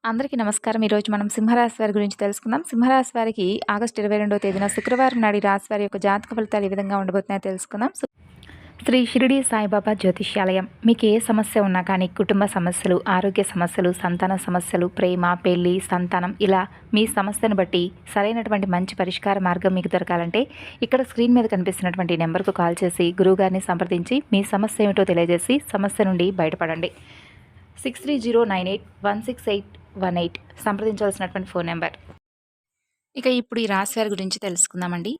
అందరికీ నమస్కారం. ఈరోజు మనం సింహరాశి వారి గురించి తెలుసుకుందాం. సింహరాశి వారికి ఆగస్టు 22వ తేదీన శుక్రవారం నాడు ఈ రాశి వారి యొక్క జాతక ఫలితాలు ఏ విధంగా ఉండబోతున్నాయో తెలుసుకుందాం. శ్రీ షిరిడి సాయిబాబా జ్యోతిష్యాలయం. మీకు ఏ సమస్య ఉన్నా కానీ, కుటుంబ సమస్యలు, ఆరోగ్య సమస్యలు, సంతాన సమస్యలు, ప్రేమ, పెళ్లి, సంతానం, ఇలా మీ సమస్యను బట్టి సరైనటువంటి మంచి పరిష్కార మార్గం మీకు దొరకాలంటే ఇక్కడ స్క్రీన్ మీద కనిపిస్తున్నటువంటి నెంబర్కు కాల్ చేసి గురువుగారిని సంప్రదించి మీ సమస్య ఏమిటో తెలియజేసి సమస్య నుండి బయటపడండి. 6309816818 సంప్రదించవలసినటువంటి ఫోన్ నెంబర్. ఇక ఇప్పుడు ఈ రాశి వారి గురించి తెలుసుకుందామండి.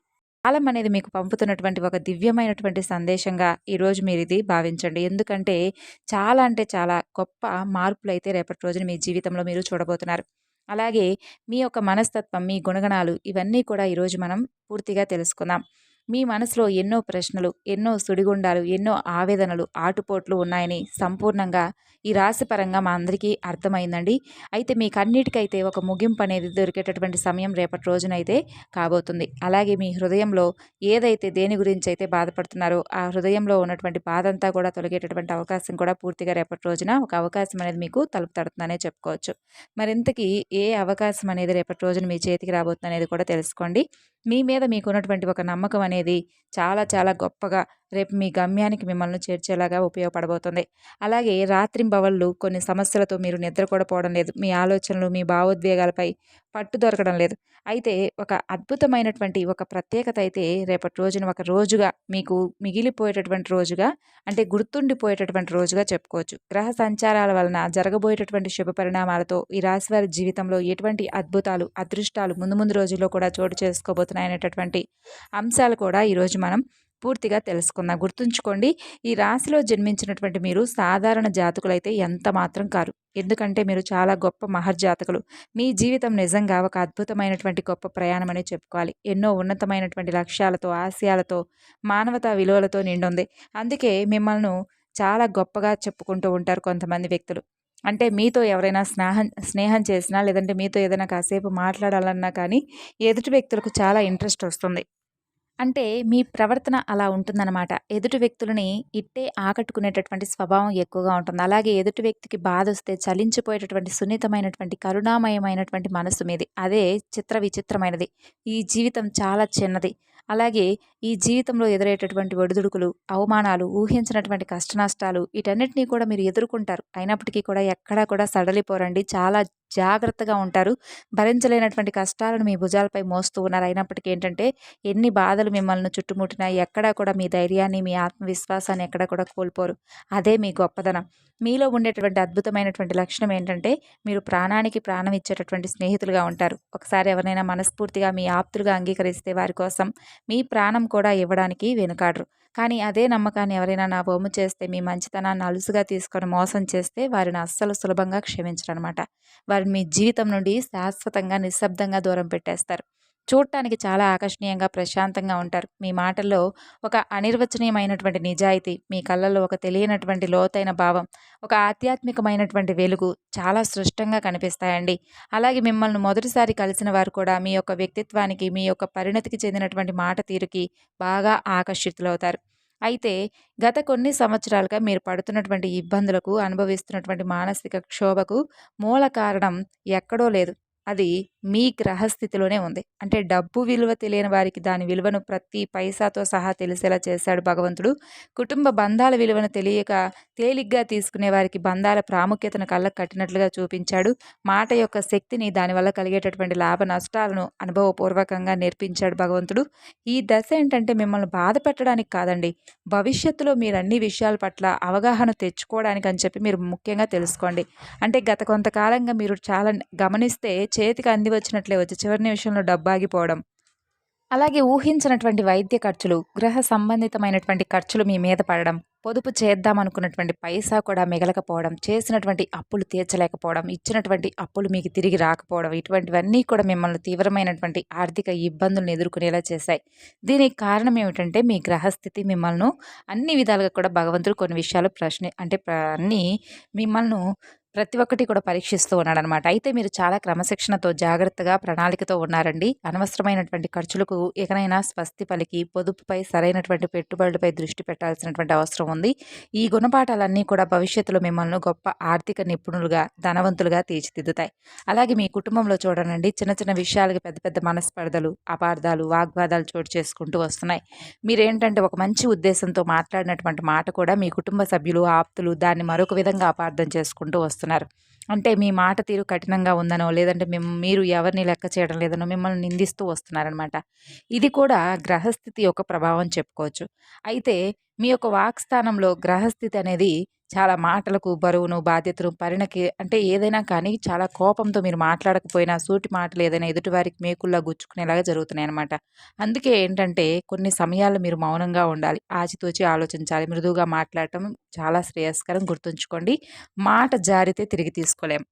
కాలం అనేది మీకు పంపుతున్నటువంటి ఒక దివ్యమైనటువంటి సందేశంగా ఈరోజు మీరు ఇది భావించండి. ఎందుకంటే చాలా అంటే చాలా గొప్ప మార్పులైతే రేపటి రోజున మీ జీవితంలో మీరు చూడబోతున్నారు. అలాగే మీ యొక్క మనస్తత్వం, మీ గుణగణాలు ఇవన్నీ కూడా ఈరోజు మనం పూర్తిగా తెలుసుకుందాం. మీ మనసులో ఎన్నో ప్రశ్నలు, ఎన్నో సుడిగుండాలు, ఎన్నో ఆవేదనలు, ఆటుపోట్లు ఉన్నాయని సంపూర్ణంగా ఈ రాశి పరంగా మా అందరికీ అర్థమైందండి. అయితే మీకన్నిటికైతే ఒక ముగింపు అనేది దొరికేటటువంటి సమయం రేపటి రోజునైతే కాబోతుంది. అలాగే మీ హృదయంలో ఏదైతే దేని గురించి అయితే బాధపడుతున్నారో ఆ హృదయంలో ఉన్నటువంటి బాధ అంతా కూడా తొలగేటటువంటి అవకాశం కూడా పూర్తిగా రేపటి రోజున ఒక అవకాశం అనేది మీకు తలుపు తడుతుందనే చెప్పుకోవచ్చు. మరింతకీ ఏ అవకాశం అనేది రేపటి రోజున మీ చేతికి రాబోతుంది అనేది కూడా తెలుసుకోండి. మీ మీద మీకున్నటువంటి ఒక నమ్మకం అనేది చాలా చాలా గొప్పగా రేపు మీ గమ్యానికి మిమ్మల్ని చేర్చేలాగా ఉపయోగపడబోతుంది. అలాగే రాత్రింబవళ్ళు కొన్ని సమస్యలతో మీరు నిద్ర కూడా పోవడం లేదు. మీ ఆలోచనలు, మీ భావోద్వేగాలపై పట్టు దొరకడం లేదు. అయితే ఒక అద్భుతమైనటువంటి ఒక ప్రత్యేకత అయితే రేపటి రోజున ఒక రోజుగా మీకు మిగిలిపోయేటటువంటి రోజుగా, అంటే గుర్తుండిపోయేటటువంటి రోజుగా చెప్పుకోవచ్చు. గ్రహ సంచారాల వలన జరగబోయేటటువంటి శుభ పరిణామాలతో ఈ రాశి వారి జీవితంలో ఎటువంటి అద్భుతాలు, అదృష్టాలు ముందు ముందు రోజుల్లో కూడా చోటు చేసుకోబోతున్నాయనేటటువంటి అంశాలు కూడా ఈరోజు మనం పూర్తిగా తెలుసుకుందాం. గుర్తుంచుకోండి, ఈ రాశిలో జన్మించినటువంటి మీరు సాధారణ జాతకులైతే ఎంత మాత్రం కారు. ఎందుకంటే మీరు చాలా గొప్ప మహర్జాతకులు. మీ జీవితం నిజంగా ఒక అద్భుతమైనటువంటి గొప్ప ప్రయాణం అని చెప్పుకోవాలి. ఎన్నో ఉన్నతమైనటువంటి లక్ష్యాలతో, ఆశయాలతో, మానవతా విలువలతో నిండుంది. అందుకే మిమ్మల్ని చాలా గొప్పగా చెప్పుకుంటూ ఉంటారు కొంతమంది వ్యక్తులు. అంటే మీతో ఎవరైనా స్నేహం చేసినా, లేదంటే మీతో ఏదైనా కాసేపు మాట్లాడాలన్నా కానీ ఎదుటి వ్యక్తులకు చాలా ఇంట్రెస్ట్ వస్తుంది. అంటే మీ ప్రవర్తన అలా ఉంటుందన్నమాట. ఎదుటి వ్యక్తులని ఇట్టే ఆకట్టుకునేటటువంటి స్వభావం ఎక్కువగా ఉంటుంది. అలాగే ఎదుటి వ్యక్తికి బాధొస్తే చలించిపోయేటటువంటి సున్నితమైనటువంటి, కరుణామయమైనటువంటి మనస్సు మీది. అదే చిత్ర విచిత్రమైనది. ఈ జీవితం చాలా చిన్నది. అలాగే ఈ జీవితంలో ఎదురయ్యేటటువంటి ఒడిదుడుకులు, అవమానాలు, ఊహించినటువంటి కష్టనష్టాలు వీటన్నిటిని కూడా మీరు ఎదుర్కొంటారు. అయినప్పటికీ కూడా ఎక్కడా కూడా సడలిపోరండి. చాలా జాగ్రత్తగా ఉంటారు. భరించలేనటువంటి కష్టాలను మీ భుజాలపై మోస్తూ ఉన్నారు. అయినప్పటికీ ఏంటంటే ఎన్ని బాధలు మిమ్మల్ని చుట్టుముట్టినా ఎక్కడా కూడా మీ ధైర్యాన్ని, మీ ఆత్మవిశ్వాసాన్ని ఎక్కడా కూడా కోల్పోరు. అదే మీ గొప్పదనం. మీలో ఉండేటువంటి అద్భుతమైనటువంటి లక్షణం ఏంటంటే మీరు ప్రాణానికి ప్రాణం ఇచ్చేటటువంటి స్నేహితులుగా ఉంటారు. ఒకసారి ఎవరైనా మనస్ఫూర్తిగా మీ ఆప్తులుగా అంగీకరిస్తే వారి కోసం మీ ప్రాణం కూడా ఇవ్వడానికి వెనుకాడరు. కానీ అదే నమ్మకాన్ని ఎవరైనా నా వమ్ము చేస్తే, మీ మంచితనాన్ని అలుసుగా తీసుకొని మోసం చేస్తే వారిని అస్సలు సులభంగా క్షమించరనమాట. వారిని మీ జీవితం నుండి శాశ్వతంగా నిశ్శబ్దంగా దూరం పెట్టేస్తారు. చూడటానికి చాలా ఆకర్షణీయంగా, ప్రశాంతంగా ఉంటారు. మీ మాటల్లో ఒక అనిర్వచనీయమైనటువంటి నిజాయితీ, మీ కళ్ళల్లో ఒక తెలియనటువంటి లోతైన భావం, ఒక ఆధ్యాత్మికమైనటువంటి వెలుగు చాలా స్పష్టంగా కనిపిస్తాయండి. అలాగే మిమ్మల్ని మొదటిసారి కలిసిన వారు కూడా మీ యొక్క వ్యక్తిత్వానికి, మీ యొక్క పరిణతికి చెందినటువంటి మాట తీరుకి బాగా ఆకర్షితులవుతారు. అయితే గత కొన్ని సంవత్సరాలుగా మీరు పడుతున్నటువంటి ఇబ్బందులకు, అనుభవిస్తున్నటువంటి మానసిక క్షోభకు మూల కారణం ఎక్కడో లేదు. అది మీ గ్రహస్థితిలోనే ఉంది. అంటే డబ్బు విలువ తెలియని వారికి దాని విలువను ప్రతి పైసాతో సహా తెలిసేలా చేశాడు భగవంతుడు. కుటుంబ బంధాల విలువను తెలియక తేలిగ్గా తీసుకునే వారికి బంధాల ప్రాముఖ్యతను కళ్ళకు కట్టినట్లుగా చూపించాడు. మాట యొక్క శక్తిని, దానివల్ల కలిగేటటువంటి లాభ నష్టాలను అనుభవపూర్వకంగా నేర్పించాడు భగవంతుడు. ఈ దశ ఏంటంటే మిమ్మల్ని బాధ పెట్టడానికి కాదండి, భవిష్యత్తులో మీరు అన్ని విషయాల పట్ల అవగాహన తెచ్చుకోవడానికి అని చెప్పి మీరు ముఖ్యంగా తెలుసుకోండి. అంటే గత కొంతకాలంగా మీరు చాలా గమనిస్తే చేతికి అంది వచ్చినట్లే వచ్చి చివరి నిమిషంలో డబ్బు ఆగిపోవడం, అలాగే ఊహించినటువంటి వైద్య ఖర్చులు, గృహ సంబంధితమైనటువంటి ఖర్చులు మీ మీద పడడం, పొదుపు చేద్దామనుకున్నటువంటి పైసా కూడా మిగలకపోవడం, చేసినటువంటి అప్పులు తీర్చలేకపోవడం, ఇచ్చినటువంటి అప్పులు మీకు తిరిగి రాకపోవడం, ఇటువంటివన్నీ కూడా మిమ్మల్ని తీవ్రమైనటువంటి ఆర్థిక ఇబ్బందులను ఎదుర్కొనేలా చేశాయి. దీనికి కారణం ఏమిటంటే మీ గ్రహస్థితి మిమ్మల్ని అన్ని విధాలుగా కూడా భగవంతుడు కొన్ని విషయాలు అన్నీ మిమ్మల్ని ప్రతి ఒక్కటి కూడా పరీక్షిస్తూ ఉన్నాడనమాట. అయితే మీరు చాలా క్రమశిక్షణతో, జాగ్రత్తగా, ప్రణాళికతో ఉన్నారండి. అనవసరమైనటువంటి ఖర్చులకు ఇకనైనా స్వస్తి పలికి, పొదుపుపై సరైనటువంటి పెట్టుబడులపై దృష్టి పెట్టాల్సినటువంటి అవసరం ఉంది. ఈ గుణపాఠాలన్నీ కూడా భవిష్యత్తులో మిమ్మల్ని గొప్ప ఆర్థిక నిపుణులుగా, ధనవంతులుగా తీర్చిదిద్దుతాయి. అలాగే మీ కుటుంబంలో చూడండి చిన్న చిన్న విషయాలకి పెద్ద పెద్ద మనస్పర్ధలు, అపార్థాలు, వాగ్వాదాలు చోటు చేసుకుంటూ వస్తున్నాయి. మీరేంటంటే ఒక మంచి ఉద్దేశంతో మాట్లాడినటువంటి మాట కూడా మీ కుటుంబ సభ్యులు, ఆప్తులు దాన్ని మరొక విధంగా అపార్థం చేసుకుంటూ వస్తున్నారు. అంటే మీ మాట తీరు కఠినంగా ఉందనో, లేదంటే మీరు ఎవరిని లెక్క చేయడం లేదనో మిమ్మల్ని నిందిస్తూ వస్తున్నారనమాట. ఇది కూడా గ్రహస్థితి యొక్క ప్రభావం చెప్పుకోవచ్చు. అయితే మీ యొక్క వాక్స్థానంలో గ్రహస్థితి అనేది చాలా మాటలకు బరువును, బాధ్యతను అంటే ఏదైనా కానీ చాలా కోపంతో మీరు మాట్లాడకపోయినా సూటి మాటలు ఏదైనా ఎదుటివారికి మేకుల్లా గుచ్చుకునేలాగా జరుగుతున్నాయన్నమాట. అందుకే ఏంటంటే కొన్ని సమయాల్లో మీరు మౌనంగా ఉండాలి. ఆచితూచి ఆలోచించాలి. మృదువుగా మాట్లాడటం చాలా శ్రేయస్కరం గుర్తుంచుకోండి. మాట జారితే తిరిగి తీసుకోలేం.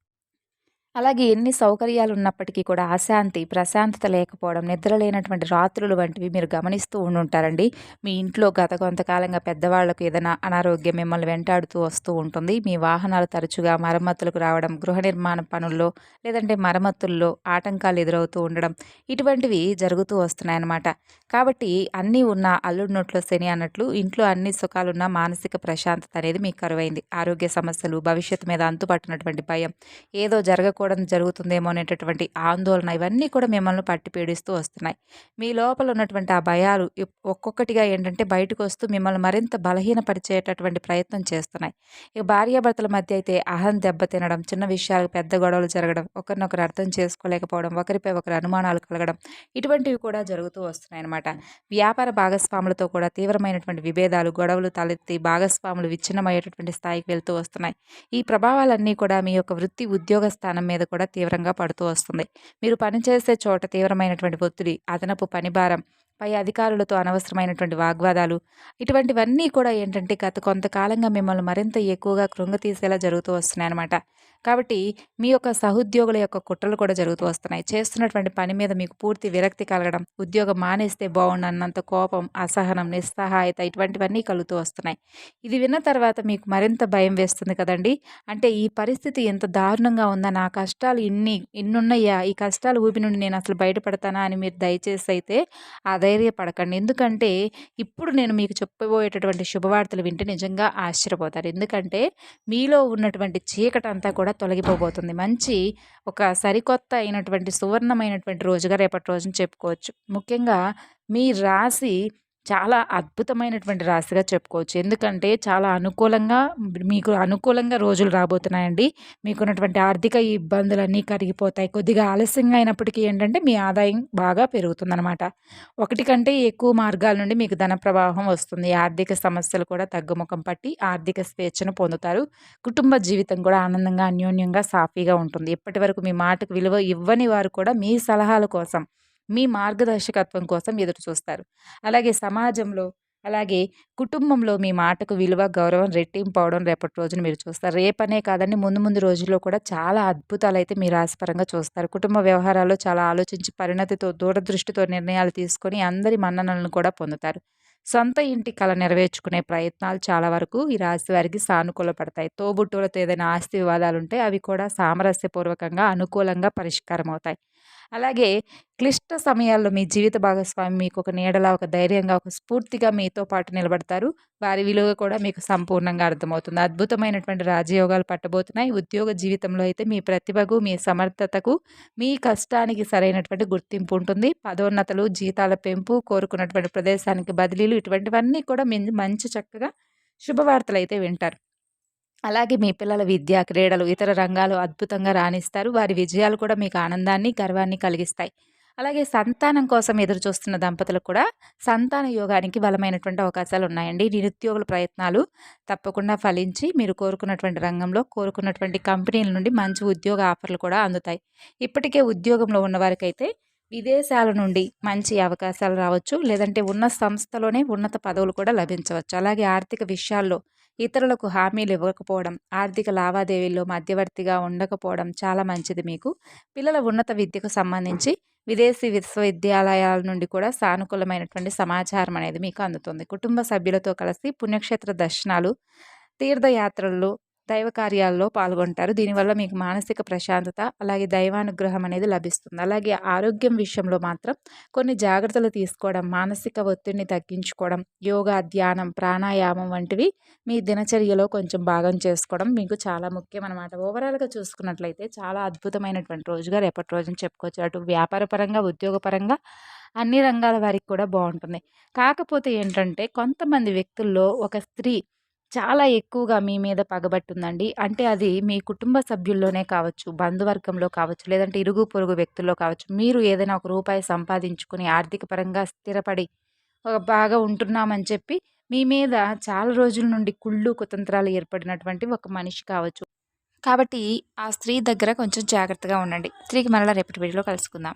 అలాగే ఎన్ని సౌకర్యాలున్నప్పటికీ కూడా అశాంతి, ప్రశాంతత లేకపోవడం, నిద్ర లేనటువంటి రాత్రులు వంటివి మీరు గమనిస్తూ ఉండుంటారండి. మీ ఇంట్లో గత కొంతకాలంగా పెద్దవాళ్లకు ఏదైనా అనారోగ్యం మిమ్మల్ని వెంటాడుతూ వస్తూ ఉంటుంది. మీ వాహనాలు తరచుగా మరమ్మతులకు రావడం, గృహ నిర్మాణ పనుల్లో లేదంటే మరమ్మతుల్లో ఆటంకాలు ఎదురవుతూ ఉండడం, ఇటువంటివి జరుగుతూ వస్తున్నాయన్నమాట. కాబట్టి అన్నీ ఉన్న అల్లుడి నోట్లో శని అన్నట్లు ఇంట్లో అన్ని సుఖాలున్న మానసిక ప్రశాంతత అనేది మీకు కరువైంది. ఆరోగ్య సమస్యలు, భవిష్యత్తు మీద అంతుపట్టినటువంటి భయం, ఏదో జరగకూడదు జరుగుతుందేమో అనేటటువంటి ఆందోళన ఇవన్నీ కూడా మిమ్మల్ని పట్టి పీడిస్తూ వస్తున్నాయి. మీ లోపల ఉన్నటువంటి ఆ భయాలు ఒక్కొక్కటిగా ఏంటంటే బయటకు వస్తూ మిమ్మల్ని మరింత బలహీనపరిచేటటువంటి ప్రయత్నం చేస్తున్నాయి. ఇక భార్యాభర్తల మధ్య అయితే అహం దెబ్బతినడం, చిన్న విషయాలకు పెద్ద గొడవలు జరగడం, ఒకరినొకరు అర్థం చేసుకోలేకపోవడం, ఒకరిపై ఒకరు అనుమానాలు కలగడం, ఇటువంటివి కూడా జరుగుతూ వస్తున్నాయి అన్నమాట. వ్యాపార భాగస్వాములతో కూడా తీవ్రమైనటువంటి విభేదాలు, గొడవలు తలెత్తి భాగస్వాములు విచ్ఛిన్నమయ్యేటటువంటి స్థాయికి వెళ్తూ వస్తున్నాయి. ఈ ప్రభావాలన్నీ కూడా మీ యొక్క వృత్తి ఉద్యోగ స్థానం మీద కూడా తీవ్రంగా పడుతూ వస్తుంది. మీరు పనిచేసే చోట తీవ్రమైనటువంటి ఒత్తిడి, అదనపు పనిభారం, పై అధికారులతో అనవసరమైనటువంటి వాగ్వాదాలు, ఇటువంటివన్నీ కూడా ఏంటంటే గత కొంతకాలంగా మిమ్మల్ని మరింత ఎక్కువగా కృంగతీసేలా జరుగుతూ వస్తున్నాయన్నమాట. కాబట్టి మీ యొక్క సహోద్యోగుల యొక్క కుట్రలు కూడా జరుగుతూ వస్తున్నాయి. చేస్తున్నటువంటి పని మీద మీకు పూర్తి విరక్తి కలగడం, ఉద్యోగం మానేస్తే బాగుండన్నంత కోపం, అసహనం, నిస్సహాయత ఇటువంటివన్నీ కలుగుతూ వస్తున్నాయి. ఇది విన్న తర్వాత మీకు మరింత భయం వేస్తుంది కదండి. అంటే ఈ పరిస్థితి ఎంత దారుణంగా ఉందా, నా కష్టాలు ఇన్నున్నాయా, ఈ కష్టాల ఊపి నుండి నేను అసలు బయటపడతానా అని మీరు దయచేసి అయితే అధైర్యపడకండి. ఎందుకంటే ఇప్పుడు నేను మీకు చెప్పబోయేటటువంటి శుభవార్తలు వింటే నిజంగా ఆశ్చర్యపోతారు. ఎందుకంటే మీలో ఉన్నటువంటి చీకటంతా కూడా తొలగిపోబోతుంది. మంచి ఒక సరికొత్త అయినటువంటి సువర్ణమైనటువంటి రోజుగా రేపటి రోజున చెప్పుకోవచ్చు. ముఖ్యంగా మీ రాశి చాలా అద్భుతమైనటువంటి రాశిగా చెప్పుకోవచ్చు. ఎందుకంటే చాలా మీకు అనుకూలంగా రోజులు రాబోతున్నాయండి. మీకున్నటువంటి ఆర్థిక ఇబ్బందులన్నీ కరిగిపోతాయి. కొద్దిగా ఆలస్యంగా అయినప్పటికీ ఏంటంటే మీ ఆదాయం బాగా పెరుగుతుందనమాట. ఒకటి కంటే ఎక్కువ మార్గాల నుండి మీకు ధన ప్రవాహం వస్తుంది. ఆర్థిక సమస్యలు కూడా తగ్గుముఖం పట్టి ఆర్థిక స్వేచ్ఛను పొందుతారు. కుటుంబ జీవితం కూడా ఆనందంగా, అన్యోన్యంగా, సాఫీగా ఉంటుంది. ఇప్పటివరకు మీ మాటకు విలువ ఇవ్వని వారు కూడా మీ సలహాల కోసం, మీ మార్గదర్శకత్వం కోసం ఎదురు చూస్తారు. అలాగే సమాజంలో, అలాగే కుటుంబంలో మీ మాటకు విలువ, గౌరవం రెట్టింపు అవడం రేపటి రోజున మీరు చూస్తారు. రేపనే కాదండి, ముందు ముందు రోజుల్లో కూడా చాలా అద్భుతాలైతే మీ రాశిపరంగా చూస్తారు. కుటుంబ వ్యవహారాల్లో చాలా ఆలోచించి పరిణతితో, దూరదృష్టితో నిర్ణయాలు తీసుకొని అందరి మన్ననలను కూడా పొందుతారు. సొంత ఇంటి కల నెరవేర్చుకునే ప్రయత్నాలు చాలా వరకు ఈ రాశి వారికి సానుకూలపడతాయి. తోబుట్టువులతో ఏదైనా ఆస్తి వివాదాలుంటే అవి కూడా సామరస్యపూర్వకంగా, అనుకూలంగా పరిష్కారం అవుతాయి. అలాగే క్లిష్ట సమయాల్లో మీ జీవిత భాగస్వామి మీకు ఒక నీడలా, ఒక ధైర్యంగా, ఒక స్ఫూర్తిగా మీతో పాటు నిలబడతారు. వారి విలువ కూడా మీకు సంపూర్ణంగా అర్థమవుతుంది. అద్భుతమైనటువంటి రాజయోగాలు పట్టబోతున్నాయి. ఉద్యోగ జీవితంలో అయితే మీ ప్రతిభకు, మీ సమర్థతకు, మీ కష్టానికి సరైనటువంటి గుర్తింపు ఉంటుంది. పదోన్నతులు, జీతాల పెంపు, కోరుకున్నటువంటి ప్రదేశానికి బదిలీలు ఇటువంటివన్నీ కూడా మంచి చక్కగా శుభవార్తలైతే వింటారు. అలాగే మీ పిల్లల విద్య, క్రీడలు, ఇతర రంగాలు అద్భుతంగా రాణిస్తారు. వారి విజయాలు కూడా మీకు ఆనందాన్ని, గర్వాన్ని కలిగిస్తాయి. అలాగే సంతానం కోసం ఎదురు చూస్తున్న దంపతులకు కూడా సంతాన యోగానికి బలమైనటువంటి అవకాశాలు ఉన్నాయండి. నిరుద్యోగుల ప్రయత్నాలు తప్పకుండా ఫలించి మీరు కోరుకున్నటువంటి రంగంలో, కోరుకున్నటువంటి కంపెనీల నుండి మంచి ఉద్యోగ ఆఫర్లు కూడా అందుతాయి. ఇప్పటికే ఉద్యోగంలో ఉన్నవారికైతే విదేశాల నుండి మంచి అవకాశాలు రావచ్చు. లేదంటే ఉన్న సంస్థలోనే ఉన్నత పదవులు కూడా లభించవచ్చు. అలాగే ఆర్థిక విషయాల్లో ఇతరులకు హామీలు ఇవ్వకపోవడం, ఆర్థిక లావాదేవీల్లో మధ్యవర్తిగా ఉండకపోవడం చాలా మంచిది మీకు. పిల్లల ఉన్నత విద్యకు సంబంధించి విదేశీ విశ్వవిద్యాలయాల నుండి కూడా సానుకూలమైనటువంటి సమాచారం అనేది మీకు అందుతుంది. కుటుంబ సభ్యులతో కలిసి పుణ్యక్షేత్ర దర్శనాలు, తీర్థయాత్రలు, దైవ కార్యాల్లో పాల్గొంటారు. దీనివల్ల మీకు మానసిక ప్రశాంతత, అలాగే దైవానుగ్రహం అనేది లభిస్తుంది. అలాగే ఆరోగ్యం విషయంలో మాత్రం కొన్ని జాగ్రత్తలు తీసుకోవడం, మానసిక ఒత్తిడిని తగ్గించుకోవడం, యోగా, ధ్యానం, ప్రాణాయామం వంటివి మీ దినచర్యలో కొంచెం భాగం చేసుకోవడం మీకు చాలా ముఖ్యం అనమాట. ఓవరాల్‌గా చూసుకున్నట్లయితే చాలా అద్భుతమైనటువంటి రోజుగా రేపటి రోజున చెప్పుకోవచ్చు. అటు వ్యాపారపరంగా, ఉద్యోగపరంగా అన్ని రంగాల వారికి కూడా బావుంటుంది. కాకపోతే ఏంటంటే కొంతమంది వ్యక్తుల్లో ఒక స్త్రీ చాలా ఎక్కువగా మీ మీద పగబట్టుందండి. అంటే అది మీ కుటుంబ సభ్యుల్లోనే కావచ్చు, బంధువర్గంలో కావచ్చు, లేదంటే ఇరుగు పొరుగు వ్యక్తుల్లో కావచ్చు. మీరు ఏదైనా ఒక రూపాయి సంపాదించుకొని ఆర్థిక పరంగా స్థిరపడి బాగా ఉంటున్నామని చెప్పి మీ మీద చాలా రోజుల నుండి కుళ్ళు, కుతంత్రాలు ఏర్పడినటువంటి ఒక మనిషి కావచ్చు. కాబట్టి ఆ స్త్రీ దగ్గర కొంచెం జాగ్రత్తగా ఉండండి. తిరిగి మరలా రేపటి వీడియోలో కలుసుకుందాం.